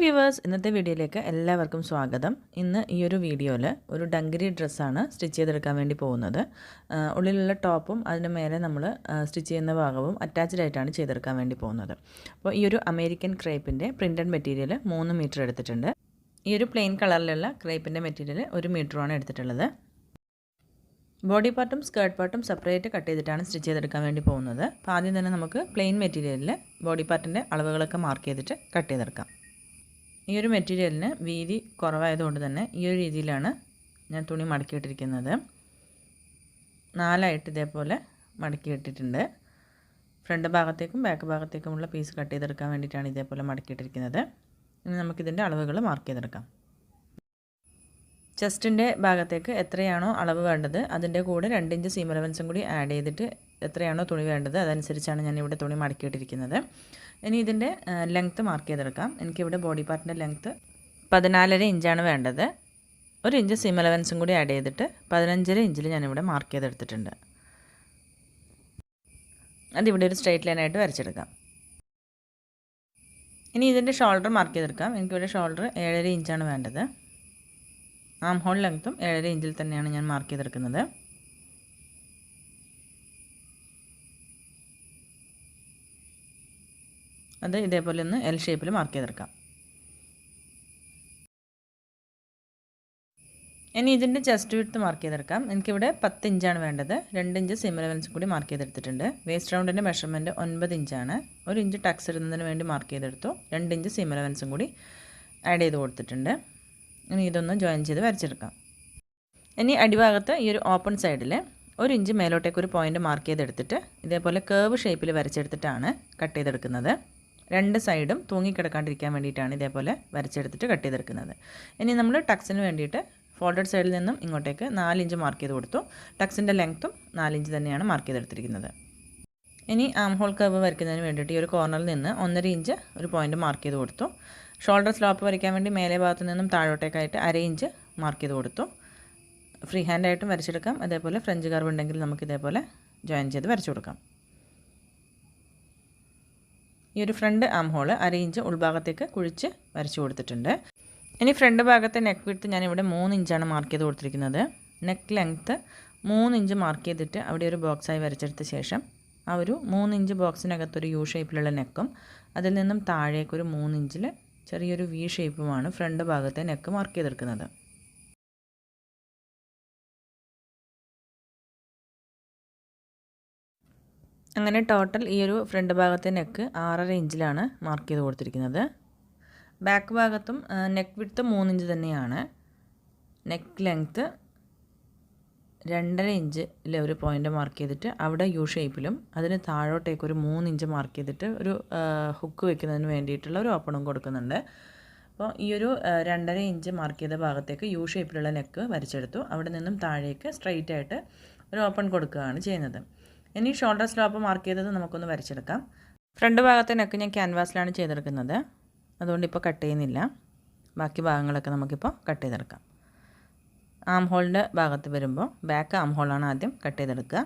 Hi viewers, ഇന്നത്തെ വീഡിയോയിലേക്ക് എല്ലാവർക്കും സ്വാഗതം. ഇന്ന് ഈ ഒരു വീഡിയോയിൽ ഒരു ഡങ്കരി ഡ്രസ്സാണ് സ്റ്റിച്ച് ചെയ്തെടുക്കാൻ വേണ്ടി പോകുന്നത്. ഉള്ളിലുള്ള ടോപ്പും അതിന് മേലെ നമ്മൾ സ്റ്റിച്ച് ചെയ്യുന്ന ഭാഗവും അറ്റാച്ച്ഡ് ആയിട്ടാണ് ചെയ്തെടുക്കാൻ വേണ്ടി പോകുന്നത്. അപ്പോൾ ഈ ഒരു അമേരിക്കൻ ക്രേപ്പിൻ്റെ പ്രിൻറ്റഡ് മെറ്റീരിയൽ 3 മീറ്റർ എടുത്തിട്ടുണ്ട്. ഈ ഒരു പ്ലെയിൻ കളറിലുള്ള ക്രേപ്പിൻ്റെ മെറ്റീരിയൽ 1 മീറ്ററുമാണ് എടുത്തിട്ടുള്ളത്. ബോഡി പാർട്ടും സ്കേർട്ട് പാർട്ടും സെപ്പറേറ്റ് കട്ട് ചെയ്തിട്ടാണ് സ്റ്റിച്ച് ചെയ്തെടുക്കാൻ വേണ്ടി പോകുന്നത്. അപ്പോൾ ആദ്യം തന്നെ നമുക്ക് പ്ലെയിൻ മെറ്റീരിയലിൽ ബോഡി പാർട്ടിൻ്റെ അളവുകളൊക്കെ മാർക്ക് ചെയ്തിട്ട് കട്ട് ചെയ്തെടുക്കാം. ഈ ഒരു മെറ്റീരിയലിന് വീതി കുറവായതുകൊണ്ട് തന്നെ ഈ ഒരു രീതിയിലാണ് ഞാൻ തുണി മടക്കിയിട്ടിരിക്കുന്നത്. 4 ഇതേപോലെ മടക്കിയിട്ടിട്ടുണ്ട്. ഫ്രണ്ട് ഭാഗത്തേക്കും ബാക്ക് ഭാഗത്തേക്കുമുള്ള പീസ് കട്ട് ചെയ്തെടുക്കാൻ വേണ്ടിയിട്ടാണ് ഇതേപോലെ മടക്കിയിട്ടിരിക്കുന്നത്. ഇനി നമുക്കിതിൻ്റെ അളവുകൾ മാർക്ക് ചെയ്തെടുക്കാം. ചെസ്റ്റിൻ്റെ ഭാഗത്തേക്ക് എത്രയാണോ അളവ് വേണ്ടത് അതിൻ്റെ കൂടെ 2 ഇഞ്ച് സീം അലവൻസും കൂടി ആഡ് ചെയ്തിട്ട് എത്രയാണോ തുണി വേണ്ടത് അതനുസരിച്ചാണ് ഞാനിവിടെ തുണി മടക്കിയിട്ടിരിക്കുന്നത്. ഇനി ഇതിൻ്റെ ലെങ്ത്ത് മാർക്ക് ചെയ്തെടുക്കാം. എനിക്കിവിടെ ബോഡി പാർട്ടിൻ്റെ ലെങ്ത്ത് 14.5 ഇഞ്ചാണ് വേണ്ടത്. 1 ഇഞ്ച് സീം അലവൻസും കൂടി ആഡ് ചെയ്തിട്ട് 15.5 ഇഞ്ചിൽ ഞാനിവിടെ മാർക്ക് ചെയ്തെടുത്തിട്ടുണ്ട്. അതിവിടെ ഒരു സ്ട്രെയിറ്റ് ലൈനായിട്ട് വരച്ചെടുക്കാം. ഇനി ഇതിൻ്റെ ഷോൾഡർ മാർക്ക് ചെയ്തെടുക്കാം. എനിക്കിവിടെ ഷോൾഡർ 7.5 ഇഞ്ചാണ് വേണ്ടത്. ആം ഹോൾ ലെങ്ത്തും 7.5 ഇഞ്ചിൽ തന്നെയാണ് ഞാൻ മാർക്ക് ചെയ്തെടുക്കുന്നത്. അത് ഇതേപോലെ ഒന്ന് എൽ ഷേപ്പിൽ മാർക്ക് ചെയ്തെടുക്കാം. ഇനി ഇതിൻ്റെ ചെസ്റ്റ് വിഡ്ത്ത് മാർക്ക് ചെയ്തെടുക്കാം. എനിക്കിവിടെ 10 ഇഞ്ചാണ് വേണ്ടത്. 2 ഇഞ്ച് സീം അലവൻസ് കൂടി മാർക്ക് ചെയ്തെടുത്തിട്ടുണ്ട്. വേസ്റ്റ് റൗണ്ടിൻ്റെ മെഷർമെൻറ്റ് 9 ഇഞ്ചാണ്. 1 ഇഞ്ച് ടക്സ് ഇടുന്നതിന് വേണ്ടി മാർക്ക് ചെയ്തെടുത്തു. 2 ഇഞ്ച് സീം അലവൻസും കൂടി ആഡ് ചെയ്ത് കൊടുത്തിട്ടുണ്ട്. ഇനി ഇതൊന്ന് ജോയിൻ ചെയ്ത് വരച്ചെടുക്കാം. ഇനി അടിഭാഗത്ത് ഈ ഒരു ഓപ്പൺ സൈഡിൽ 1 ഇഞ്ച് മേലോട്ടേക്ക് ഒരു പോയിൻ്റ് മാർക്ക് ചെയ്തെടുത്തിട്ട് ഇതേപോലെ കേർവ് ഷേപ്പിൽ വരച്ചെടുത്തിട്ടാണ് കട്ട് ചെയ്തെടുക്കുന്നത്. 2 സൈഡും തൂങ്ങിക്കിടക്കാണ്ടിരിക്കാൻ വേണ്ടിയിട്ടാണ് ഇതേപോലെ വരച്ചെടുത്തിട്ട് കട്ട് ചെയ്തെടുക്കുന്നത്. ഇനി നമ്മൾ ടക്സിന് വേണ്ടിയിട്ട് ഫോൾഡഡ് സൈഡിൽ നിന്നും ഇങ്ങോട്ടേക്ക് 4 ഇഞ്ച് മാർക്ക് ചെയ്ത് കൊടുത്തു. ടക്സിൻ്റെ ലെങ്ത്തും 4 ഇഞ്ച് തന്നെയാണ് മാർക്ക് ചെയ്തെടുത്തിരിക്കുന്നത്. ഇനി ആം ഹോൾ കർവ് വരയ്ക്കുന്നതിന് വേണ്ടിയിട്ട് ഈ ഒരു കോർണറിൽ നിന്ന് 1.5 ഇഞ്ച് ഒരു പോയിൻ്റ് മാർക്ക് ചെയ്ത് കൊടുത്തു. ഷോൾഡർ സ്ലോപ്പ് വരയ്ക്കാൻ വേണ്ടി മേലെ ഭാഗത്ത് നിന്നും താഴോട്ടേക്കായിട്ട് 1/2 ഇഞ്ച് മാർക്ക് ചെയ്ത് കൊടുത്തു. ഫ്രീ ഹാൻഡായിട്ടും വരച്ചെടുക്കാം. അതേപോലെ ഫ്രഞ്ച് കർവ് ഉണ്ടെങ്കിൽ നമുക്ക് ഇതേപോലെ ജോയിൻ ചെയ്ത് വരച്ചു കൊടുക്കാം. ഈ ഒരു ഫ്രണ്ട് ആം ഹോള് 1/2 ഇഞ്ച് ഉൾഭാഗത്തേക്ക് കുഴിച്ച് വരച്ചു കൊടുത്തിട്ടുണ്ട്. ഇനി ഫ്രണ്ട് ഭാഗത്തെ നെക്ക് വിഡ്ത്ത് ഞാനിവിടെ 3 ഇഞ്ചാണ് മാർക്ക് ചെയ്ത് കൊടുത്തിരിക്കുന്നത്. നെക്ക് ലെങ്ത്ത് 3 ഇഞ്ച് മാർക്ക് ചെയ്തിട്ട് അവിടെ ഒരു ബോക്സായി വരച്ചെടുത്ത ശേഷം ആ ഒരു 3 ഇഞ്ച് ബോക്സിനകത്തൊരു യു ഷേപ്പിലുള്ള നെക്കും അതിൽ നിന്നും താഴേക്കൊരു 3 ഇഞ്ചിൽ ചെറിയൊരു വി ഷേപ്പുമാണ് ഫ്രണ്ട് ഭാഗത്തെ നെക്ക് മാർക്ക് ചെയ്തെടുക്കുന്നത്. അങ്ങനെ ടോട്ടൽ ഈ ഒരു ഫ്രണ്ട് ഭാഗത്തെ നെക്ക് 6.5 ഇഞ്ചിലാണ് മാർക്ക് ചെയ്ത് കൊടുത്തിരിക്കുന്നത്. ബാക്ക് ഭാഗത്തും നെക്ക് വിഡ്ത്ത് 3 ഇഞ്ച് തന്നെയാണ്. നെക്ക് ലെങ്ത്ത് 2.5 ഇഞ്ചിൽ ഒരു പോയിൻ്റ് മാർക്ക് ചെയ്തിട്ട് അവിടെ യു ഷേപ്പിലും അതിന് താഴോട്ടേക്ക് ഒരു 3 ഇഞ്ച് മാർക്ക് ചെയ്തിട്ട് ഒരു ഹുക്ക് വെക്കുന്നതിന് വേണ്ടിയിട്ടുള്ള ഒരു ഓപ്പണും കൊടുക്കുന്നുണ്ട്. അപ്പോൾ ഈ ഒരു 2.5 ഇഞ്ച് മാർക്ക് ചെയ്ത ഭാഗത്തേക്ക് യു ഷേപ്പിലുള്ള നെക്ക് വരച്ചെടുത്തു. അവിടെ നിന്നും താഴേക്ക് സ്ട്രെയിറ്റ് ആയിട്ട് ഒരു ഓപ്പൺ കൊടുക്കുകയാണ് ചെയ്യുന്നത്. ഇനി ഷോൾഡർ സ്ലോപ്പ് മാർക്ക് ചെയ്തത് നമുക്കൊന്ന് വരച്ചെടുക്കാം. ഫ്രണ്ട് ഭാഗത്തെ നെക്ക് ഞാൻ ക്യാൻവാസിലാണ് ചെയ്തെടുക്കുന്നത്. അതുകൊണ്ട് ഇപ്പോൾ കട്ട് ചെയ്യുന്നില്ല. ബാക്കി ഭാഗങ്ങളൊക്കെ നമുക്കിപ്പോൾ കട്ട് ചെയ്തെടുക്കാം. ആം ഹോളിൻ്റെ ഭാഗത്ത് വരുമ്പോൾ ബാക്ക് ആം ഹോളാണ് ആദ്യം കട്ട് ചെയ്തെടുക്കുക.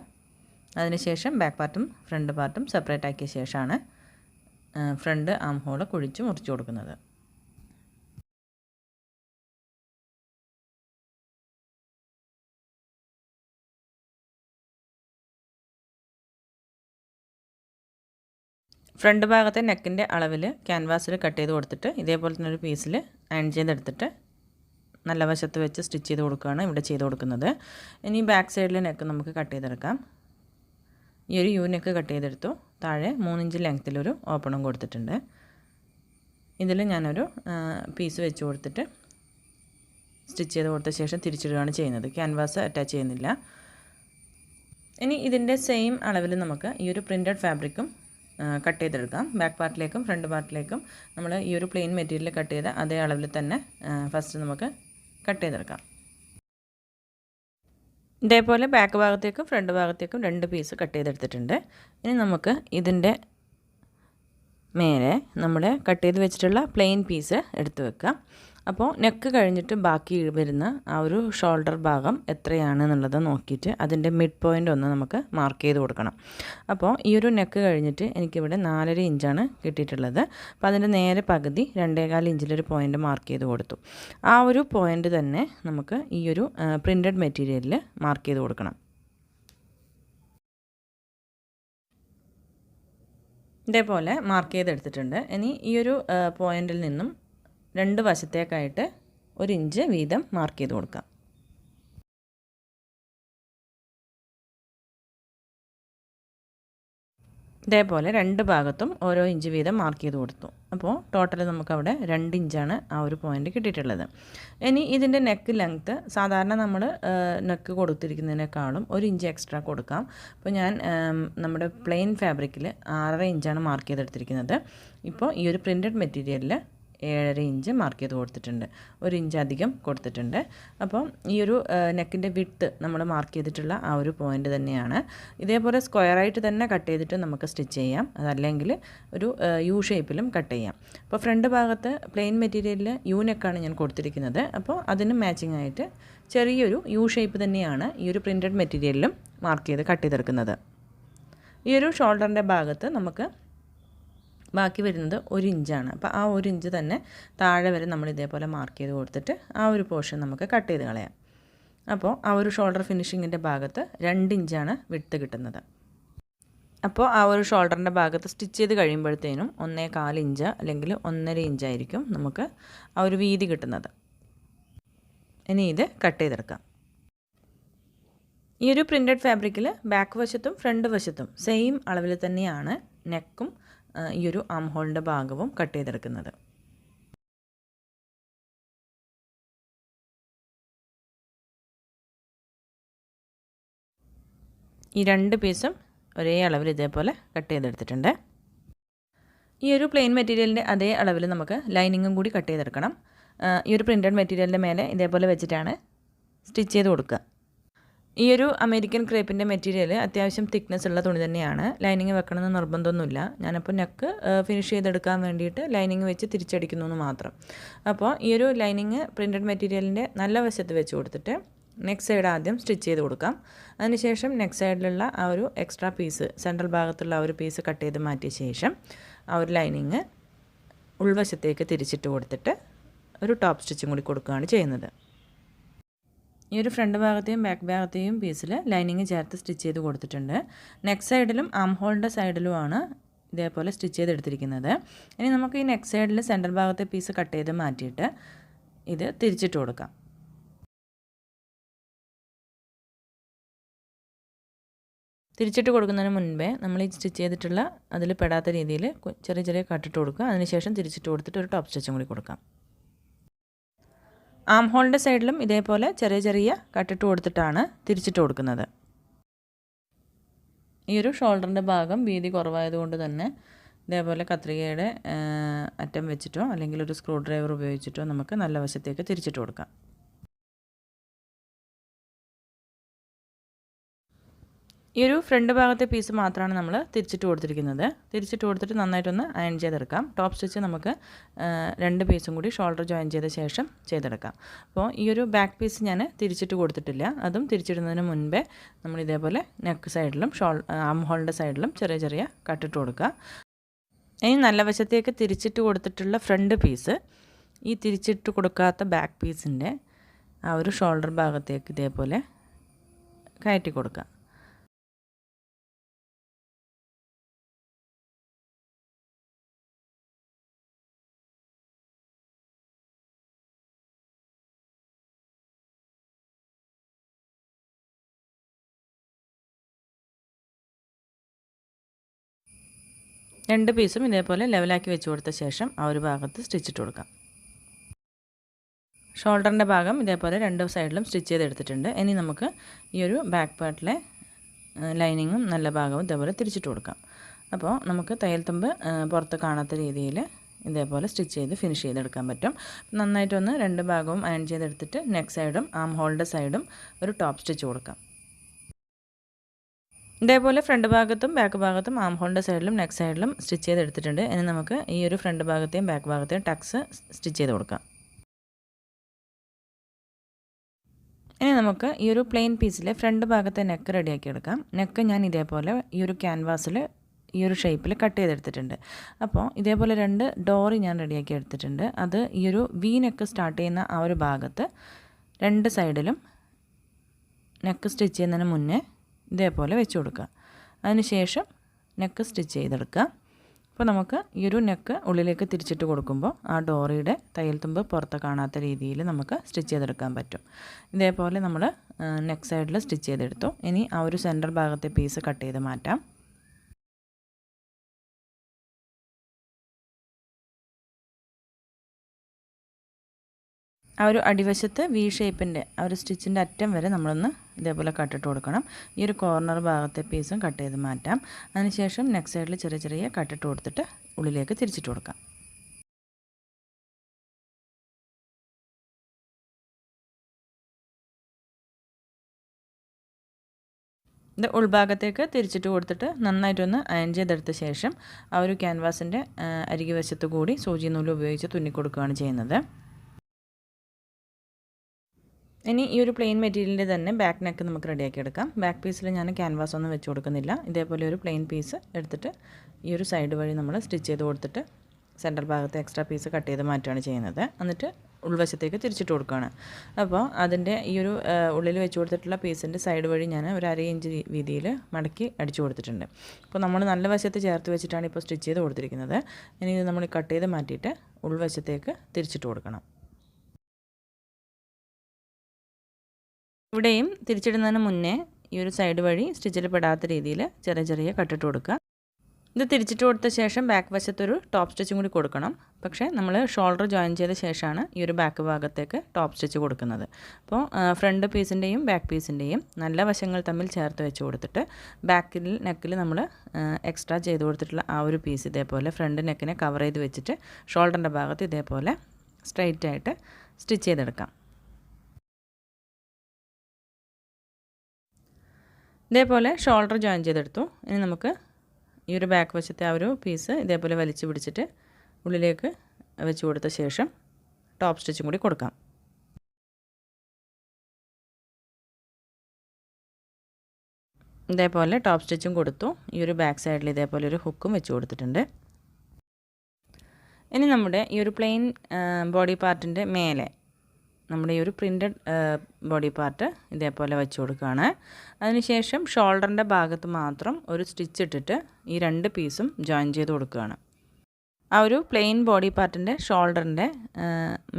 അതിനുശേഷം ബാക്ക് പാർട്ടും ഫ്രണ്ട് പാർട്ടും സെപ്പറേറ്റ് ആക്കിയ ശേഷമാണ് ഫ്രണ്ട് ആം ഹോൾ കുഴിച്ച് മുറിച്ച് കൊടുക്കുന്നത്. ഫ്രണ്ട് ഭാഗത്തെ നെക്കിൻ്റെ അളവിൽ ക്യാൻവാസിൽ കട്ട് ചെയ്ത് കൊടുത്തിട്ട് ഇതേപോലെ തന്നെ ഒരു പീസിൽ അയൺ ചെയ്തെടുത്തിട്ട് നല്ല വശത്ത് വെച്ച് സ്റ്റിച്ച് ചെയ്ത് കൊടുക്കുകയാണ് ഇവിടെ ചെയ്ത് കൊടുക്കുന്നത്. ഇനി ബാക്ക് സൈഡിലെ നെക്ക് നമുക്ക് കട്ട് ചെയ്തെടുക്കാം. ഈ ഒരു യു നെക്ക് കട്ട് ചെയ്തെടുത്തു. താഴെ 3 ഇഞ്ച് ലെങ്ത്തിലൊരു ഓപ്പണും കൊടുത്തിട്ടുണ്ട്. ഇതിൽ ഞാനൊരു പീസ് വെച്ച് കൊടുത്തിട്ട് സ്റ്റിച്ച് ചെയ്ത് കൊടുത്ത ശേഷം തിരിച്ചിടുകയാണ് ചെയ്യുന്നത്. ക്യാൻവാസ് അറ്റാച്ച് ചെയ്യുന്നില്ല. ഇനി ഇതിൻ്റെ സെയിം അളവിൽ നമുക്ക് ഈ ഒരു പ്രിൻറ്റഡ് ഫാബ്രിക്കും കട്ട് ചെയ്തെടുക്കാം. ബാക്ക് പാർട്ടിലേക്കും ഫ്രണ്ട് പാർട്ടിലേക്കും നമ്മൾ ഈ ഒരു പ്ലെയിൻ മെറ്റീരിയൽ കട്ട് ചെയ്ത അതേ അളവിൽ തന്നെ ഫസ്റ്റ് നമുക്ക് കട്ട് ചെയ്തെടുക്കാം. ഇതേപോലെ ബാക്ക് ഭാഗത്തേക്കും ഫ്രണ്ട് ഭാഗത്തേക്കും 2 പീസ് കട്ട് ചെയ്തെടുത്തിട്ടുണ്ട്. ഇനി നമുക്ക് ഇതിൻ്റെ മേലെ നമ്മൾ കട്ട് ചെയ്ത് വെച്ചിട്ടുള്ള പ്ലെയിൻ പീസ് എടുത്ത് വെക്കാം. അപ്പോൾ നെക്ക് കഴിഞ്ഞിട്ട് ബാക്കി വരുന്ന ആ ഒരു ഷോൾഡർ ഭാഗം എത്രയാണെന്നുള്ളത് നോക്കിയിട്ട് അതിൻ്റെ മിഡ് പോയിൻ്റ് ഒന്ന് നമുക്ക് മാർക്ക് ചെയ്ത് കൊടുക്കണം. അപ്പോൾ ഈ ഒരു നെക്ക് കഴിഞ്ഞിട്ട് എനിക്കിവിടെ 4.5 ഇഞ്ചാണ് കിട്ടിയിട്ടുള്ളത്. അപ്പോൾ അതിൻ്റെ നേരെ പകുതി 2.25 ഇഞ്ചിലൊരു പോയിൻ്റ് മാർക്ക് ചെയ്ത് കൊടുത്തു. ആ ഒരു പോയിൻ്റ് തന്നെ നമുക്ക് ഈ ഒരു പ്രിൻറ്റഡ് മെറ്റീരിയലിൽ മാർക്ക് ചെയ്ത് കൊടുക്കണം. ഇതേപോലെ മാർക്ക് ചെയ്തെടുത്തിട്ടുണ്ട്. ഇനി ഈ ഒരു പോയിൻ്റിൽ നിന്നും 2 വശത്തേക്കായിട്ട് 1 ഇഞ്ച് വീതം മാർക്ക് ചെയ്ത് കൊടുക്കാം. ഇതേപോലെ 2 ഭാഗത്തും ഓരോ ഇഞ്ച് വീതം മാർക്ക് ചെയ്ത് കൊടുത്തു. അപ്പോൾ ടോട്ടൽ നമുക്കവിടെ 2 ഇഞ്ചാണ് ആ ഒരു പോയിൻ്റ് കിട്ടിയിട്ടുള്ളത്. ഇനി ഇതിൻ്റെ നെക്ക് ലെങ്ത്ത് സാധാരണ നമ്മൾ നെക്ക് കൊടുത്തിരിക്കുന്നതിനേക്കാളും 1 ഇഞ്ച് എക്സ്ട്രാ കൊടുക്കാം. അപ്പോൾ ഞാൻ നമ്മുടെ പ്ലെയിൻ ഫാബ്രിക്കിൽ 6.5 ഇഞ്ചാണ് മാർക്ക് ചെയ്തെടുത്തിരിക്കുന്നത്. ഇപ്പോൾ ഈ ഒരു പ്രിൻറ്റഡ് മെറ്റീരിയലിൽ 7.5 ഇഞ്ച് മാർക്ക് ചെയ്ത് കൊടുത്തിട്ടുണ്ട്. 1 ഇഞ്ച് അധികം കൊടുത്തിട്ടുണ്ട്. അപ്പോൾ ഈ ഒരു നെക്കിൻ്റെ വിഡ്ത്ത് നമ്മൾ മാർക്ക് ചെയ്തിട്ടുള്ള ആ ഒരു പോയിൻ്റ് തന്നെയാണ്. ഇതേപോലെ സ്ക്വയറായിട്ട് തന്നെ കട്ട് ചെയ്തിട്ട് നമുക്ക് സ്റ്റിച്ച് ചെയ്യാം. അതല്ലെങ്കിൽ ഒരു യു ഷേപ്പിലും കട്ട് ചെയ്യാം. അപ്പോൾ ഫ്രണ്ട് ഭാഗത്ത് പ്ലെയിൻ മെറ്റീരിയലിൽ യു നെക്കാണ് ഞാൻ കൊടുത്തിരിക്കുന്നത്. അപ്പോൾ അതിന് മാച്ചിങ് ആയിട്ട് ചെറിയൊരു യു ഷേപ്പ് തന്നെയാണ് ഈ ഒരു പ്രിൻറ്റഡ് മെറ്റീരിയലിലും മാർക്ക് ചെയ്ത് കട്ട് ചെയ്തെടുക്കുന്നത്. ഈ ഒരു ഷോൾഡറിൻ്റെ ഭാഗത്ത് നമുക്ക് ബാക്കി വരുന്നത് 1 ഇഞ്ചാണ്. അപ്പോൾ ആ 1 ഇഞ്ച് തന്നെ താഴെ വരെ നമ്മൾ ഇതേപോലെ മാർക്ക് ചെയ്ത് കൊടുത്തിട്ട് ആ ഒരു പോർഷൻ നമുക്ക് കട്ട് ചെയ്ത് കളയാം. അപ്പോൾ ആ ഒരു ഷോൾഡർ ഫിനിഷിങ്ങിൻ്റെ ഭാഗത്ത് 2 ഇഞ്ചാണ് വിഡ്ത്ത് കിട്ടുന്നത്. അപ്പോൾ ആ ഒരു ഷോൾഡറിൻ്റെ ഭാഗത്ത് സ്റ്റിച്ച് ചെയ്ത് കഴിയുമ്പോഴത്തേനും 1.25 ഇഞ്ച് അല്ലെങ്കിൽ 1.5 ഇഞ്ചായിരിക്കും നമുക്ക് ആ ഒരു വീതി കിട്ടുന്നത്. ഇനി ഇത് കട്ട് ചെയ്തെടുക്കാം. ഈ ഒരു പ്രിൻറ്റഡ് ഫാബ്രിക്കിൽ ബാക്ക് വശത്തും ഫ്രണ്ട് വശത്തും സെയിം അളവിൽ തന്നെയാണ് നെക്കും ഈ ഒരു ആം ഹോളിൻ്റെ ഭാഗവും കട്ട് ചെയ്തെടുക്കുന്നത്. ഈ 2 പീസും ഒരേ അളവിൽ ഇതേപോലെ കട്ട് ചെയ്തെടുത്തിട്ടുണ്ട്. ഈ ഒരു പ്ലെയിൻ മെറ്റീരിയലിൻ്റെ അതേ അളവിൽ നമുക്ക് ലൈനിങ്ങും കൂടി കട്ട് ചെയ്തെടുക്കണം. ഈ ഒരു പ്രിൻറ്റഡ് മെറ്റീരിയലിൻ്റെ മേലെ ഇതേപോലെ വെച്ചിട്ടാണ് സ്റ്റിച്ച് ചെയ്ത് കൊടുക്കുക. ഈ ഒരു അമേരിക്കൻ ക്രേപ്പിൻ്റെ മെറ്റീരിയൽ അത്യാവശ്യം തിക്നെസ് ഉള്ള തുണി തന്നെയാണ്. ലൈനിങ് വെക്കണമെന്ന് നിർബന്ധമൊന്നുമില്ല. ഞാനപ്പോൾ നെക്ക് ഫിനിഷ് ചെയ്തെടുക്കാൻ വേണ്ടിയിട്ട് ലൈനിങ് വെച്ച് തിരിച്ചടിക്കുന്നു എന്ന് മാത്രം. അപ്പോൾ ഈ ഒരു ലൈനിങ് പ്രിൻറ്റഡ് മെറ്റീരിയലിൻ്റെ നല്ല വശത്ത് വെച്ച് കൊടുത്തിട്ട് നെക്ക് സൈഡ് ആദ്യം സ്റ്റിച്ച് ചെയ്ത് കൊടുക്കാം. അതിനുശേഷം നെക്ക് സൈഡിലുള്ള ആ ഒരു എക്സ്ട്രാ പീസ് സെൻട്രൽ ഭാഗത്തുള്ള ആ ഒരു പീസ് കട്ട് ചെയ്ത് മാറ്റിയ ശേഷം ആ ഒരു ലൈനിങ് ഉൾവശത്തേക്ക് തിരിച്ചിട്ട് കൊടുത്തിട്ട് ഒരു ടോപ്പ് സ്റ്റിച്ചും കൂടി കൊടുക്കുകയാണ് ചെയ്യുന്നത്. ഈ ഒരു ഫ്രണ്ട് ഭാഗത്തെയും ബാക്ക് ഭാഗത്തെയും പീസിൽ ലൈനിങ് ചേർത്ത് സ്റ്റിച്ച് ചെയ്ത് കൊടുത്തിട്ടുണ്ട്. നെക്ക് സൈഡിലും ആം ഹോളിൻ്റെ സൈഡിലുമാണ് ഇതേപോലെ സ്റ്റിച്ച് ചെയ്തെടുത്തിരിക്കുന്നത്. ഇനി നമുക്ക് ഈ നെക്ക് സൈഡിൽ സെൻട്രൽ ഭാഗത്തെ പീസ് കട്ട് ചെയ്ത് മാറ്റിയിട്ട് ഇത് തിരിച്ചിട്ട് കൊടുക്കാം. തിരിച്ചിട്ട് കൊടുക്കുന്നതിന് മുൻപേ നമ്മൾ ഈ സ്റ്റിച്ച് ചെയ്തിട്ടുള്ള അതിൽ പെടാത്ത രീതിയിൽ ചെറിയ ചെറിയ കട്ടിട്ട് കൊടുക്കുക. അതിനുശേഷം തിരിച്ചിട്ട് കൊടുത്തിട്ട് ഒരു ടോപ്പ് സ്റ്റിച്ചും കൂടി കൊടുക്കാം. ആം ഹോളിൻ്റെ സൈഡിലും ഇതേപോലെ ചെറിയ ചെറിയ കട്ടിട്ട് കൊടുത്തിട്ടാണ് തിരിച്ചിട്ട് കൊടുക്കുന്നത്. ഈ ഒരു ഷോൾഡറിൻ്റെ ഭാഗം വീതി കുറവായതുകൊണ്ട് തന്നെ ഇതേപോലെ കത്രികയുടെ അറ്റം വെച്ചിട്ടോ അല്ലെങ്കിൽ ഒരു സ്ക്രൂ ഡ്രൈവർ ഉപയോഗിച്ചിട്ടോ നമുക്ക് നല്ല വശത്തേക്ക് തിരിച്ചിട്ട് കൊടുക്കാം. ഈ ഒരു ഫ്രണ്ട് ഭാഗത്തെ പീസ് മാത്രമാണ് നമ്മൾ തിരിച്ചിട്ട് കൊടുത്തിരിക്കുന്നത്. തിരിച്ചിട്ട് കൊടുത്തിട്ട് നന്നായിട്ടൊന്ന് അയൺ ചെയ്തെടുക്കാം. ടോപ്പ് സ്റ്റിച്ച് നമുക്ക് 2 പീസും കൂടി ഷോൾഡർ ജോയിൻ ചെയ്ത ശേഷം ചെയ്തെടുക്കാം. അപ്പോൾ ഈ ഒരു ബാക്ക് പീസ് ഞാൻ തിരിച്ചിട്ട് കൊടുത്തിട്ടില്ല. അതും തിരിച്ചിടുന്നതിന് മുൻപേ നമ്മൾ ഇതേപോലെ നെക്ക് സൈഡിലും ആം ഹോളിൻ്റെ സൈഡിലും ചെറിയ ചെറിയ കട്ടിട്ട് കൊടുക്കുക. ഇനി നല്ല വശത്തേക്ക് തിരിച്ചിട്ട് കൊടുത്തിട്ടുള്ള ഫ്രണ്ട് പീസ് ഈ തിരിച്ചിട്ട് കൊടുക്കാത്ത ബാക്ക് പീസിൻ്റെ ആ ഒരു ഷോൾഡർ ഭാഗത്തേക്ക് ഇതേപോലെ കയറ്റി കൊടുക്കുക. രണ്ട് പീസും ഇതേപോലെ ലെവലാക്കി വെച്ച് കൊടുത്ത ശേഷം ആ ഒരു ഭാഗത്ത് സ്റ്റിച്ചിട്ട് കൊടുക്കാം. ഷോൾഡറിൻ്റെ ഭാഗം ഇതേപോലെ രണ്ട് സൈഡിലും സ്റ്റിച്ച് ചെയ്തെടുത്തിട്ടുണ്ട്. ഇനി നമുക്ക് ഈ ഒരു ബാക്ക് പാർട്ടിലെ ലൈനിങ്ങും നല്ല ഭാഗവും ഇതേപോലെ തിരിച്ചിട്ട് കൊടുക്കാം. അപ്പോൾ നമുക്ക് തയ്യൽ തുമ്പ് പുറത്ത് കാണാത്ത രീതിയിൽ ഇതേപോലെ സ്റ്റിച്ച് ചെയ്ത് ഫിനിഷ് ചെയ്തെടുക്കാൻ പറ്റും. നന്നായിട്ടൊന്ന് രണ്ട് ഭാഗവും അയൺ ചെയ്തെടുത്തിട്ട് നെക്ക് സൈഡും ആം ഹോളിൻ്റെ സൈഡും ഒരു ടോപ്പ് സ്റ്റിച്ച് കൊടുക്കാം. ഇതേപോലെ ഫ്രണ്ട് ഭാഗത്തും ബാക്ക് ഭാഗത്തും ആം ഹോളിൻ്റെ സൈഡിലും നെക്ക് സൈഡിലും സ്റ്റിച്ച് ചെയ്തെടുത്തിട്ടുണ്ട്. ഇനി നമുക്ക് ഈ ഒരു ഫ്രണ്ട് ഭാഗത്തെയും ബാക്ക് ഭാഗത്തെയും ടക്സ് സ്റ്റിച്ച് ചെയ്ത് കൊടുക്കാം. ഇനി നമുക്ക് ഈ ഒരു പ്ലെയിൻ പീസിലെ ഫ്രണ്ട് ഭാഗത്തെ നെക്ക് റെഡിയാക്കി എടുക്കാം. നെക്ക് ഞാൻ ഇതേപോലെ ഈ ഒരു ക്യാൻവാസിൽ ഈ ഒരു ഷേപ്പിൽ കട്ട് ചെയ്തെടുത്തിട്ടുണ്ട്. അപ്പോൾ ഇതേപോലെ 2 ഡോറി ഞാൻ റെഡിയാക്കി എടുത്തിട്ടുണ്ട്. അത് ഈ ഒരു വി നെക്ക് സ്റ്റാർട്ട് ചെയ്യുന്ന ആ ഒരു ഭാഗത്ത് 2 സൈഡിലും നെക്ക് സ്റ്റിച്ച് ചെയ്യുന്നതിന് മുന്നേ ഇതേപോലെ വെച്ച് കൊടുക്കുക. അതിനുശേഷം നെക്ക് സ്റ്റിച്ച് ചെയ്തെടുക്കുക. അപ്പോൾ നമുക്ക് ഈ ഒരു നെക്ക് ഉള്ളിലേക്ക് തിരിച്ചിട്ട് കൊടുക്കുമ്പോൾ ആ ഡോറിയുടെ തയ്യൽ തുമ്പ് പുറത്ത് കാണാത്ത രീതിയിൽ നമുക്ക് സ്റ്റിച്ച് ചെയ്തെടുക്കാൻ പറ്റും. ഇതേപോലെ നമ്മൾ നെക്ക് സൈഡിൽ സ്റ്റിച്ച് ചെയ്തെടുത്തു. ഇനി ആ ഒരു സെൻറ്റർ ഭാഗത്തെ പീസ് കട്ട് ചെയ്ത് മാറ്റാം. ആ ഒരു അടിവശത്ത് വി ഷേപ്പിൻ്റെ ആ ഒരു സ്റ്റിച്ചിൻ്റെ അറ്റം വരെ നമ്മളൊന്ന് ഇതേപോലെ കട്ടിട്ട് കൊടുക്കണം. ഈ ഒരു കോർണർ ഭാഗത്തെ പീസും കട്ട് ചെയ്ത് മാറ്റാം. അതിനുശേഷം നെക്ക് സൈഡിൽ ചെറിയ ചെറിയ കട്ടിട്ട് കൊടുത്തിട്ട് ഉള്ളിലേക്ക് തിരിച്ചിട്ട് കൊടുക്കാം. ഇത് ഉൾഭാഗത്തേക്ക് തിരിച്ചിട്ട് കൊടുത്തിട്ട് നന്നായിട്ടൊന്ന് അയൺ ചെയ്തെടുത്ത ശേഷം ആ ഒരു ക്യാൻവാസിൻ്റെ അരികുവശത്ത് കൂടി സൂചി നൂല് ഉപയോഗിച്ച് തുന്നിക്കൊടുക്കുകയാണ് ചെയ്യുന്നത്. ഇനി ഈ ഒരു പ്ലെയിൻ മെറ്റീരിയലിൻ്റെ തന്നെ ബാക്ക് നെക്ക് നമുക്ക് റെഡിയാക്കി എടുക്കാം. ബാക്ക് പീസിൽ ഞാൻ ക്യാൻവാസ് ഒന്നും വെച്ച് കൊടുക്കുന്നില്ല. ഇതേപോലെ ഒരു പ്ലെയിൻ പീസ് എടുത്തിട്ട് ഈ ഒരു സൈഡ് വഴി നമ്മൾ സ്റ്റിച്ച് ചെയ്ത് കൊടുത്തിട്ട് സെൻറ്റർ ഭാഗത്ത് എക്സ്ട്രാ പീസ് കട്ട് ചെയ്ത് മാറ്റുകയാണ് ചെയ്യുന്നത്. എന്നിട്ട് ഉൾവശത്തേക്ക് തിരിച്ചിട്ട് കൊടുക്കുകയാണ്. അപ്പോൾ അതിൻ്റെ ഈ ഒരു ഉള്ളിൽ വെച്ച് കൊടുത്തിട്ടുള്ള പീസിൻ്റെ സൈഡ് വഴി ഞാൻ ഒരു 1/2 ഇഞ്ച് വീതിയിൽ മടക്കി അടിച്ചു കൊടുത്തിട്ടുണ്ട്. അപ്പോൾ നമ്മൾ നല്ല വശത്ത് ചേർത്ത് വെച്ചിട്ടാണ് ഇപ്പോൾ സ്റ്റിച്ച് ചെയ്ത് കൊടുത്തിരിക്കുന്നത്. ഇനി ഇത് നമ്മൾ കട്ട് ചെയ്ത് മാറ്റിയിട്ട് ഉൾവശത്തേക്ക് തിരിച്ചിട്ട് കൊടുക്കണം. ഇവിടെയും തിരിച്ചിടുന്നതിന് മുന്നേ ഈ ഒരു സൈഡ് വഴി സ്റ്റിച്ചിൽ പെടാത്ത രീതിയിൽ ചെറിയ ചെറിയ കട്ടിട്ട് കൊടുക്കുക. ഇത് തിരിച്ചിട്ട് കൊടുത്ത ശേഷം ബാക്ക് വശത്തൊരു ടോപ്പ് സ്റ്റിച്ചും കൂടി കൊടുക്കണം. പക്ഷേ നമ്മൾ ഷോൾഡർ ജോയിൻ ചെയ്ത ശേഷമാണ് ഈ ഒരു ബാക്ക് ഭാഗത്തേക്ക് ടോപ്പ് സ്റ്റിച്ച് കൊടുക്കുന്നത്. അപ്പോൾ ഫ്രണ്ട് പീസിൻ്റെയും ബാക്ക് പീസിൻ്റെയും നല്ല വശങ്ങൾ തമ്മിൽ ചേർത്ത് വെച്ച് കൊടുത്തിട്ട് ബാക്കിൽ നെക്കിൽ നമ്മൾ എക്സ്ട്രാ ചെയ്ത് കൊടുത്തിട്ടുള്ള ആ ഒരു പീസ് ഇതേപോലെ ഫ്രണ്ട് നെക്കിനെ കവർ ചെയ്ത് വെച്ചിട്ട് ഷോൾഡറിൻ്റെ ഭാഗത്ത് ഇതേപോലെ സ്ട്രെയിറ്റ് ആയിട്ട് സ്റ്റിച്ച് ചെയ്തെടുക്കാം. ഇതേപോലെ ഷോൾഡർ ജോയിൻ ചെയ്തെടുത്തു. ഇനി നമുക്ക് ഈ ഒരു ബാക്ക് വശത്തെ ആ ഒരു പീസ് ഇതേപോലെ വലിച്ചു പിടിച്ചിട്ട് ഉള്ളിലേക്ക് വെച്ച് കൊടുത്ത ശേഷം ടോപ്പ് സ്റ്റിച്ചും കൂടി കൊടുക്കാം. ഇതേപോലെ ടോപ്പ് സ്റ്റിച്ചും കൊടുത്തു. ഈ ഒരു ബാക്ക് സൈഡിൽ ഇതേപോലെ ഒരു ഹുക്കും വെച്ച് കൊടുത്തിട്ടുണ്ട്. ഇനി നമ്മുടെ ഈ ഒരു പ്ലെയിൻ ബോഡി പാർട്ടിൻ്റെ മേലെ നമ്മുടെ ഈ ഒരു പ്രിൻറ്റഡ് ബോഡി പാർട്ട് ഇതേപോലെ വെച്ച് കൊടുക്കുകയാണ്. അതിനുശേഷം ഷോൾഡറിൻ്റെ ഭാഗത്ത് മാത്രം ഒരു സ്റ്റിച്ച് ഇട്ടിട്ട് ഈ 2 പീസും ജോയിൻ ചെയ്ത് കൊടുക്കുകയാണ്. ആ ഒരു പ്ലെയിൻ ബോഡി പാർട്ടിൻ്റെ ഷോൾഡറിൻ്റെ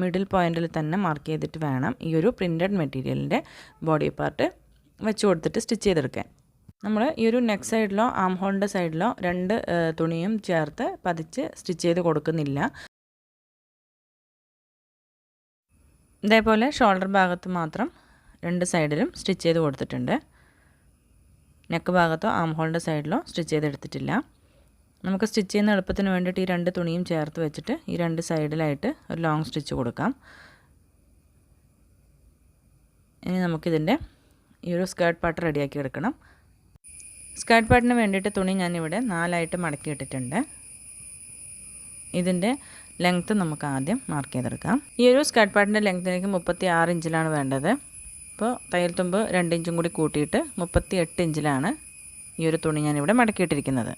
മിഡിൽ പോയിൻറ്റിൽ തന്നെ മാർക്ക് ചെയ്തിട്ട് വേണം ഈ ഒരു പ്രിൻറ്റഡ് മെറ്റീരിയലിൻ്റെ ബോഡി പാർട്ട് വെച്ച് കൊടുത്തിട്ട് സ്റ്റിച്ച് ചെയ്തെടുക്കാൻ. നമ്മൾ ഈ ഒരു നെക്ക് സൈഡിലോ ആം ഹോളിൻ്റെ സൈഡിലോ 2 തുണിയും ചേർത്ത് പതിച്ച് സ്റ്റിച്ച് ചെയ്ത് കൊടുക്കുന്നില്ല. ഇതേപോലെ ഷോൾഡർ ഭാഗത്ത് മാത്രം 2 സൈഡിലും സ്റ്റിച്ച് ചെയ്ത് കൊടുത്തിട്ടുണ്ട്. നെക്ക് ഭാഗത്തോ ആം ഹോളിൻ്റെ സൈഡിലോ സ്റ്റിച്ച് ചെയ്തെടുത്തിട്ടില്ല. നമുക്ക് സ്റ്റിച്ച് ചെയ്യുന്ന എളുപ്പത്തിന് വേണ്ടിയിട്ട് ഈ 2 തുണിയും ചേർത്ത് വെച്ചിട്ട് ഈ 2 സൈഡിലായിട്ട് ഒരു ലോങ് സ്റ്റിച്ച് കൊടുക്കാം. ഇനി നമുക്കിതിൻ്റെ ഈ ഒരു സ്കേർട്ട് പാർട്ട് റെഡിയാക്കി എടുക്കണം. സ്കേർട്ട് പാർട്ടിന് വേണ്ടിയിട്ട് തുണി ഞാനിവിടെ 4ആയിട്ട് മടക്കി ഇട്ടിട്ടുണ്ട്. ഇതിൻ്റെ ലെങ്ത്ത് നമുക്ക് ആദ്യം മാർക്ക് ചെയ്തെടുക്കാം. ഈ ഒരു സ്കേർട്ട് പാർട്ടിൻ്റെ ലെങ്ത്തിലേക്ക് 36 ഇഞ്ചിലാണ് വേണ്ടത്. അപ്പോൾ തയ്യൽ തുമ്പ് 2 ഇഞ്ചും കൂടി കൂട്ടിയിട്ട് 38 ഇഞ്ചിലാണ് ഈ ഒരു തുണി ഞാനിവിടെ മടക്കിയിട്ടിരിക്കുന്നത്.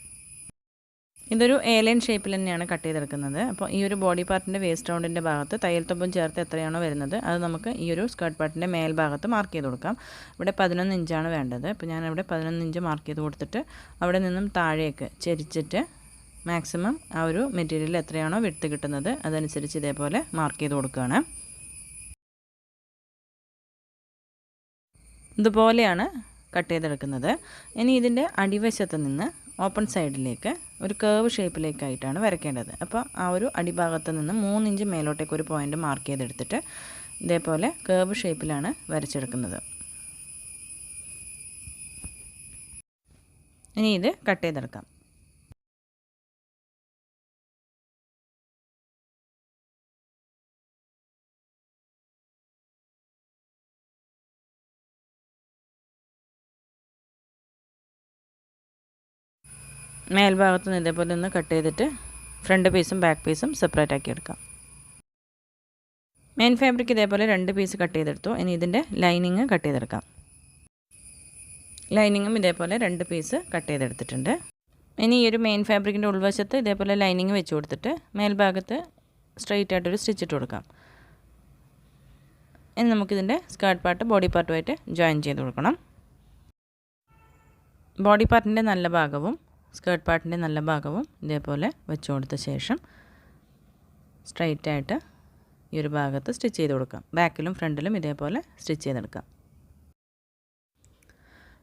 ഇതൊരു എ-ലൈൻ ഷേപ്പിൽ തന്നെയാണ് കട്ട് ചെയ്തെടുക്കുന്നത്. അപ്പോൾ ഈ ഒരു ബോഡി പാർട്ടിൻ്റെ വേസ്റ്റ് റൗണ്ടിൻ്റെ ഭാഗത്ത് തയ്യൽ തുമ്പും ചേർത്ത് എത്രയാണോ വരുന്നത് അത് നമുക്ക് ഈ ഒരു സ്കേർട്ട് പാർട്ടിൻ്റെ മേൽഭാഗത്ത് മാർക്ക് ചെയ്ത് കൊടുക്കാം. ഇവിടെ 11 ഇഞ്ചാണ് വേണ്ടത്. അപ്പോൾ ഞാനിവിടെ 11 ഇഞ്ച് മാർക്ക് ചെയ്ത് കൊടുത്തിട്ട് അവിടെ നിന്നും താഴേക്ക് ചെരിച്ചിട്ട് മാക്സിമം ആ ഒരു മെറ്റീരിയൽ എത്രയാണോ വിട്ട് കിട്ടുന്നത് അതനുസരിച്ച് ഇതേപോലെ മാർക്ക് ചെയ്ത് കൊടുക്കുകയാണ്. ഇതുപോലെയാണ് കട്ട് ചെയ്തെടുക്കുന്നത്. ഇനി ഇതിൻ്റെ അടിവശത്ത് നിന്ന് ഓപ്പൺ സൈഡിലേക്ക് ഒരു കേർവ് ഷേപ്പിലേക്കായിട്ടാണ് വരയ്ക്കേണ്ടത്. അപ്പോൾ ആ ഒരു അടിഭാഗത്ത് നിന്ന് 3 ഇഞ്ച് മേലോട്ടേക്ക് ഒരു പോയിൻ്റ് മാർക്ക് ചെയ്തെടുത്തിട്ട് ഇതേപോലെ കേർവ് ഷേപ്പിലാണ് വരച്ചെടുക്കുന്നത്. ഇനി ഇത് കട്ട് ചെയ്തെടുക്കാം. മേൽഭാഗത്ത് നിന്ന് ഇതേപോലെ ഒന്ന് കട്ട് ചെയ്തിട്ട് ഫ്രണ്ട് പീസും ബാക്ക് പീസും സെപ്പറേറ്റ് ആക്കി എടുക്കാം. മെയിൻ ഫാബ്രിക് ഇതേപോലെ 2 പീസ് കട്ട് ചെയ്തെടുത്തു. ഇനി ഇതിൻ്റെ ലൈനിങ് കട്ട് ചെയ്തെടുക്കാം. ലൈനിങ്ങും ഇതേപോലെ 2 പീസ് കട്ട് ചെയ്തെടുത്തിട്ടുണ്ട്. ഇനി ഈ ഒരു മെയിൻ ഫാബ്രിക്കിൻ്റെ ഉൾവശത്ത് ഇതേപോലെ ലൈനിങ് വെച്ച് കൊടുത്തിട്ട് മേൽഭാഗത്ത് സ്ട്രെയിറ്റ് ആയിട്ടൊരു സ്റ്റിച്ച് ഇട്ട് കൊടുക്കാം. ഇനി നമുക്കിതിൻ്റെ സ്കേർട്ട് പാർട്ട് ബോഡി പാർട്ടുമായിട്ട് ജോയിൻ ചെയ്ത് കൊടുക്കണം. ബോഡി പാർട്ടിൻ്റെ നല്ല ഭാഗവും സ്കേർട്ട് പാർട്ടിൻ്റെ നല്ല ഭാഗവും ഇതേപോലെ വെച്ച് കൊടുത്ത ശേഷം സ്ട്രെയിറ്റ് ആയിട്ട് ഈ ഒരു ഭാഗത്ത് സ്റ്റിച്ച് ചെയ്ത് കൊടുക്കാം. ബാക്കിലും ഫ്രണ്ടിലും ഇതേപോലെ സ്റ്റിച്ച് ചെയ്തെടുക്കാം.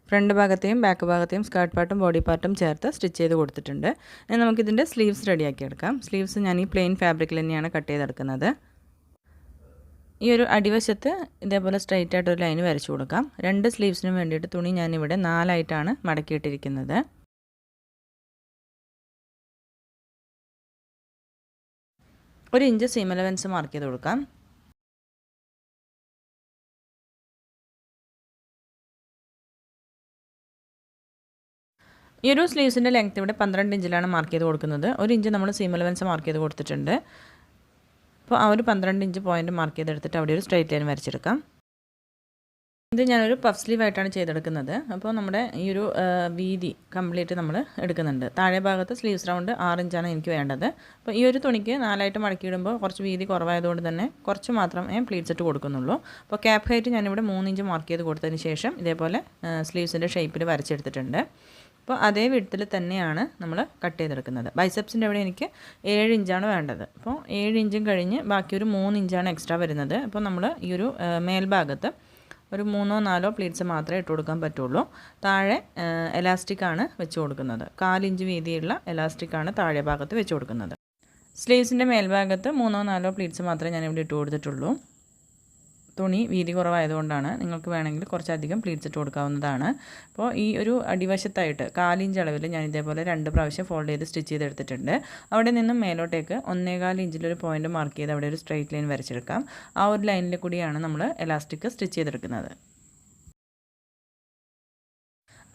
ഫ്രണ്ട് ഭാഗത്തെയും ബാക്ക് ഭാഗത്തെയും സ്കേർട്ട് പാർട്ടും ബോഡി പാർട്ടും ചേർത്ത് സ്റ്റിച്ച് ചെയ്ത് കൊടുത്തിട്ടുണ്ട്. ഇനി നമുക്കിതിൻ്റെ സ്ലീവ്സ് റെഡിയാക്കി എടുക്കാം. സ്ലീവ്സ് ഞാൻ ഈ പ്ലെയിൻ ഫാബ്രിക്കിൽ തന്നെയാണ് കട്ട് ചെയ്തെടുക്കുന്നത്. ഈ ഒരു അടിവശത്ത് ഇതേപോലെ സ്ട്രെയിറ്റ് ആയിട്ടൊരു ലൈൻ വരച്ചു കൊടുക്കാം. 2 സ്ലീവ്സിനും വേണ്ടിയിട്ട് തുണി ഞാനിവിടെ 4 ആയിട്ടാണ് മടക്കിയിട്ടിരിക്കുന്നത്. ഒരു ഇഞ്ച് സീം അലവൻസ് മാർക്ക് ചെയ്ത് കൊടുക്കാം. ഈ ഒരു സ്ലീവ്സിൻ്റെ ലെങ്ത്ത് ഇവിടെ 12 ഇഞ്ചിലാണ് മാർക്ക് ചെയ്ത് കൊടുക്കുന്നത്. 1 ഇഞ്ച് നമ്മൾ സീം അലവൻസ് മാർക്ക് ചെയ്ത് കൊടുത്തിട്ടുണ്ട്. അപ്പോൾ ആ ഒരു 12 ഇഞ്ച് പോയിൻ്റ് മാർക്ക് ചെയ്തെടുത്തിട്ട് അവിടെ ഒരു സ്ട്രെയിറ്റ് ലൈൻ വരച്ചെടുക്കാം. ഇത് ഞാനൊരു പഫ് സ്ലീവ് ആയിട്ടാണ് ചെയ്തെടുക്കുന്നത്. അപ്പോൾ നമ്മുടെ ഈ ഒരു വീതി കംപ്ലീറ്റ് നമ്മൾ എടുക്കുന്നുണ്ട്. താഴെ ഭാഗത്ത് സ്ലീവ്സ് റൗണ്ട് 6 ഇഞ്ചാണ് എനിക്ക് വേണ്ടത്. അപ്പോൾ ഈ ഒരു തുണിക്ക് 4 ആയിട്ട് മടക്കിയിടുമ്പോൾ കുറച്ച് വീതി കുറവായതുകൊണ്ട് തന്നെ കുറച്ച് മാത്രമേ പ്ലീറ്റ്സ് ഇട്ട് കൊടുക്കുന്നുള്ളൂ. അപ്പോൾ ക്യാപ്പ് ഹൈറ്റ് ഞാനിവിടെ 3 ഇഞ്ച് മാർക്ക് ചെയ്ത് കൊടുത്തതിന് ശേഷം ഇതേപോലെ സ്ലീവ്സിൻ്റെ ഷേപ്പിൽ വരച്ചെടുത്തിട്ടുണ്ട്. അപ്പോൾ അതേ വിഡ്ത്തിൽ തന്നെയാണ് നമ്മൾ കട്ട് ചെയ്തെടുക്കുന്നത്. ബൈസെപ്സിൻ്റെ അവിടെ എനിക്ക് 7 ഇഞ്ചാണ് വേണ്ടത്. അപ്പോൾ 7 ഇഞ്ചും കഴിഞ്ഞ് ബാക്കി ഒരു 3 ഇഞ്ചാണ് എക്സ്ട്രാ വരുന്നത്. അപ്പോൾ നമ്മൾ ഈ ഒരു മേൽഭാഗത്ത് ഒരു 3-4 പ്ലീറ്റ്സ് മാത്രമേ ഇട്ട് കൊടുക്കാൻ പറ്റുള്ളൂ. താഴെ എലാസ്റ്റിക്കാണ് വെച്ച് കൊടുക്കുന്നത്. 4 ഇഞ്ച് വീതിയുള്ള എലാസ്റ്റിക്കാണ് താഴെ ഭാഗത്ത് വെച്ച് കൊടുക്കുന്നത്. സ്ലീവ്സിൻ്റെ മേൽഭാഗത്ത് 3-4 പ്ലീറ്റ്സ് മാത്രമേ ഞാനിവിടെ ഇട്ട് കൊടുത്തിട്ടുള്ളൂ. തുണി വീതി കുറവായതുകൊണ്ടാണ്. നിങ്ങൾക്ക് വേണമെങ്കിൽ കുറച്ചധികം പ്ലീറ്റ്സ് ഇട്ട് കൊടുക്കാവുന്നതാണ്. അപ്പോൾ ഈ ഒരു അടിവശത്തായിട്ട് 4 ഇഞ്ച് അളവിൽ ഞാൻ ഇതേപോലെ 2 പ്രാവശ്യം ഫോൾഡ് ചെയ്ത് സ്റ്റിച്ച് ചെയ്തെടുത്തിട്ടുണ്ട്. അവിടെ നിന്നും മേലോട്ടേക്ക് 1.25 ഇഞ്ചിലൊരു പോയിൻ്റ് മാർക്ക് ചെയ്ത് അവിടെ ഒരു സ്ട്രെയിറ്റ് ലൈൻ വരച്ചെടുക്കാം. ആ ഒരു ലൈനിൽ കൂടിയാണ് നമ്മൾ എലാസ്റ്റിക് സ്റ്റിച്ച് ചെയ്തെടുക്കുന്നത്.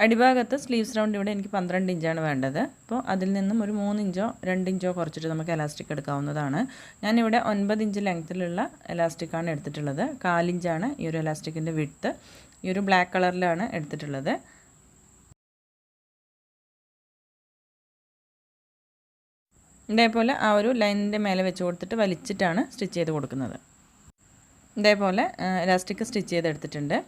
അടിഭാഗത്ത് സ്ലീവ്സ് റൗണ്ട് ഇവിടെ എനിക്ക് 12 ഇഞ്ചാണ് വേണ്ടത്. അപ്പോൾ അതിൽ നിന്നും ഒരു 3 ഇഞ്ചോ 2 ഇഞ്ചോ കുറച്ചിട്ട് നമുക്ക് എലാസ്റ്റിക് എടുക്കാവുന്നതാണ്. ഞാനിവിടെ 9 ഇഞ്ച് ലെങ്ത്തിലുള്ള എലാസ്റ്റിക്കാണ് എടുത്തിട്ടുള്ളത്. 4 ഇഞ്ചാണ് ഈ ഒരു എലാസ്റ്റിക്കിൻ്റെ വിഡ്ത്ത്. ഈ ഒരു ബ്ലാക്ക് കളറിലാണ് എടുത്തിട്ടുള്ളത്. ഇതേപോലെ ആ ഒരു ലൈനിൻ്റെ മേലെ വെച്ച് കൊടുത്തിട്ട് വലിച്ചിട്ടാണ് സ്റ്റിച്ച് ചെയ്ത് കൊടുക്കുന്നത്. ഇതേപോലെ എലാസ്റ്റിക് സ്റ്റിച്ച് ചെയ്തെടുത്തിട്ടുണ്ട്.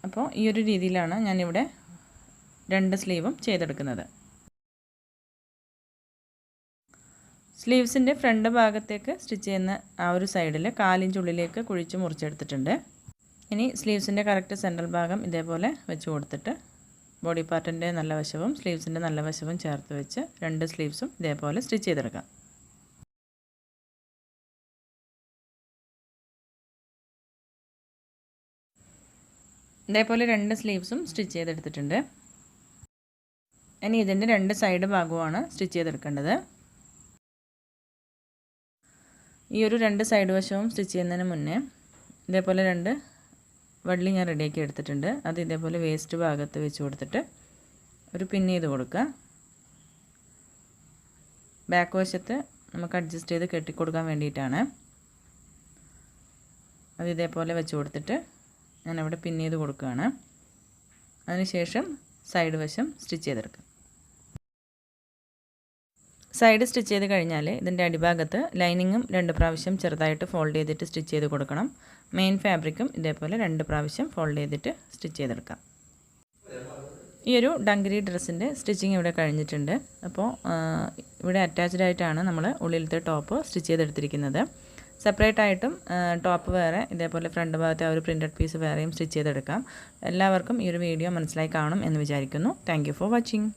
അപ്പോൾ ഈ ഒരു രീതിയിലാണ് ഞാനിവിടെ 2 സ്ലീവും ചെയ്തെടുക്കുന്നത്. സ്ലീവ്സിൻ്റെ ഫ്രണ്ട് ഭാഗത്തേക്ക് സ്റ്റിച്ച് ചെയ്യുന്ന ആ ഒരു സൈഡിൽ 4 ഇഞ്ച് ഉള്ളിലേക്ക് കുഴിച്ച് മുറിച്ചെടുത്തിട്ടുണ്ട്. ഇനി സ്ലീവ്സിൻ്റെ കറക്റ്റ് സെൻട്രൽ ഭാഗം ഇതേപോലെ വെച്ച് കൊടുത്തിട്ട് ബോഡി പാർട്ടിൻ്റെ നല്ല വശവും സ്ലീവ്സിൻ്റെ നല്ല വശവും ചേർത്ത് വെച്ച് 2 സ്ലീവ്സും ഇതേപോലെ സ്റ്റിച്ച് ചെയ്തെടുക്കാം. ഇതേപോലെ 2 സ്ലീവ്സും സ്റ്റിച്ച് ചെയ്തെടുത്തിട്ടുണ്ട്. ഇനി ഇതിൻ്റെ 2 സൈഡ് ഭാഗവുമാണ് സ്റ്റിച്ച് ചെയ്തെടുക്കേണ്ടത്. ഈ ഒരു 2 സൈഡ് വശവും സ്റ്റിച്ച് ചെയ്യുന്നതിന് മുന്നേ ഇതേപോലെ 2 വള്ളി ഞാൻ റെഡിയാക്കി എടുത്തിട്ടുണ്ട്. അത് ഇതേപോലെ വേസ്റ്റ് ഭാഗത്ത് വെച്ച് കൊടുത്തിട്ട് ഒരു പിൻ ചെയ്ത് കൊടുക്കുക. ബാക്ക് വശത്ത് നമുക്ക് അഡ്ജസ്റ്റ് ചെയ്ത് കെട്ടിക്കൊടുക്കാൻ വേണ്ടിയിട്ടാണ്. അത് ഇതേപോലെ വെച്ച് കൊടുത്തിട്ട് ഞാനവിടെ പിൻ ചെയ്ത് കൊടുക്കുകയാണ്. അതിനുശേഷം സൈഡ് വശം സ്റ്റിച്ച് ചെയ്തെടുക്കാം. സൈഡ് സ്റ്റിച്ച് ചെയ്ത് കഴിഞ്ഞാൽ ഇതിൻ്റെ അടിഭാഗത്ത് ലൈനിങ്ങും 2 പ്രാവശ്യം ചെറുതായിട്ട് ഫോൾഡ് ചെയ്തിട്ട് സ്റ്റിച്ച് ചെയ്ത് കൊടുക്കണം. മെയിൻ ഫാബ്രിക്കും ഇതേപോലെ 2 പ്രാവശ്യം ഫോൾഡ് ചെയ്തിട്ട് സ്റ്റിച്ച് ചെയ്തെടുക്കാം. ഈ ഒരു ഡങ്കറി ഡ്രസ്സിൻ്റെ സ്റ്റിച്ചിങ് ഇവിടെ കഴിഞ്ഞിട്ടുണ്ട്. അപ്പോൾ ഇവിടെ അറ്റാച്ച്ഡ് ആയിട്ടാണ് നമ്മൾ ഉള്ളിലത്തെ ടോപ്പ് സ്റ്റിച്ച് ചെയ്തെടുത്തിരിക്കുന്നത്. സെപ്പറേറ്റ് ആയിട്ടും ടോപ്പ് വേറെ ഇതേപോലെ ഫ്രണ്ട് ഭാഗത്തെ ആ ഒരു പ്രിൻറ്റഡ് പീസ് വേറെയും സ്റ്റിച്ച് ചെയ്തെടുക്കാം. എല്ലാവർക്കും ഈ ഒരു വീഡിയോ മനസ്സിലായി കാണും എന്ന് വിചാരിക്കുന്നു. Thank you for watching.